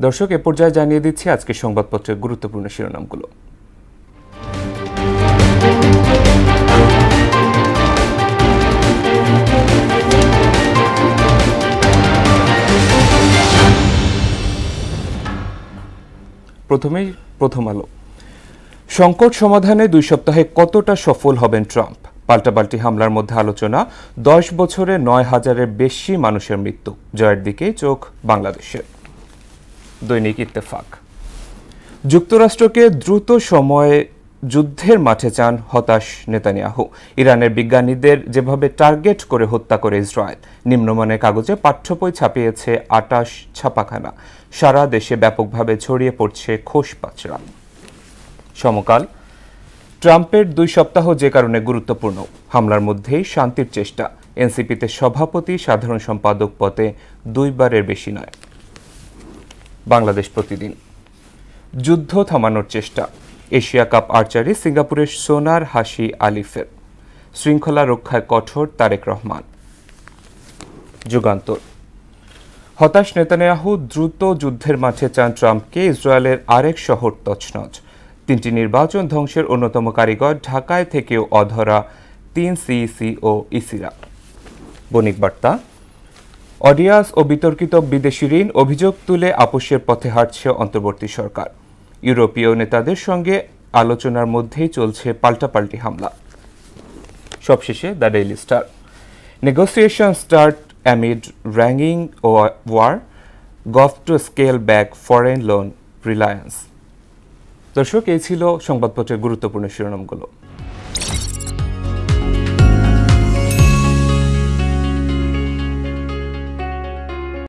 দর্শক, এ পর্যায়ে জানিয়ে দিচ্ছি আজকে সংবাদপত্রের গুরুত্বপূর্ণ শিরোনামগুলো। প্রথমেই প্রথম আলো। সংকট সমাধানে 2 সপ্তাহে কতটা সফল হবেন ট্রাম্প? পাল্টাপাল্টি হামলার মধ্যে আলোচনা। 10 বছরে 9,000-এর বেশি মানুষের মৃত্যু। জয়ের দিকে চোখ বাংলাদেশের। দৈনিক ইত্তেফাক। যুক্তরাষ্ট্রকে দ্রুত সময়ে যুদ্ধের মাঠে চান হতাশ নেতানিয়াহু। ইরানের বিজ্ঞানীদের যেভাবে টার্গেট করে হত্যা করে ইসরায়েল। নিম্নমানের কাগজে পাঠ্যবই ছাপিয়েছে 28 ছাপাখানা। সারা দেশে ব্যাপকভাবে ছড়িয়ে পড়ছে খোসপাচড়া। সমকাল। ট্রাম্পের 2 সপ্তাহ যে কারণে গুরুত্বপূর্ণ। হামলার মধ্যেই শান্তির চেষ্টা। এনসিপিতে সভাপতি, সাধারণ সম্পাদক পদে 2বারের বেশি নয়। বাংলাদেশ প্রতিদিন। যুদ্ধ থামানোর চেষ্টা। এশিয়া কাপ আর্চারি সিঙ্গাপুরের সোনার হাসি আলিফের। শৃঙ্খলা রক্ষায় কঠোর তারেক রহমান। যুগান্তর। হতাশ নেতানিয়াহু, দ্রুত যুদ্ধের মাঠে চান ট্রাম্পকে। ইসরায়েলের আরেক শহর তছনছ। 3টি নির্বাচন ধ্বংসের অন্যতম কারিগর। ঢাকায় থেকেও অধরা 3 সিইসি ও ইসিরা। বণিক বার্তা। অডিয়াস ও বিতর্কিত বিদেশি ঋণ অভিযোগ তুলে আপোষের পথে হাঁটছে অন্তর্বর্তী সরকার। ইউরোপীয় নেতাদের সঙ্গে আলোচনার মধ্যেই চলছে পাল্টাপাল্টি হামলা। সবশেষে the Daily Star. Negotiation start amid raging war, gov to scale back foreign loan reliance. দর্শক, এই ছিল সংবাদপত্রের গুরুত্বপূর্ণ শিরোনামগুলো।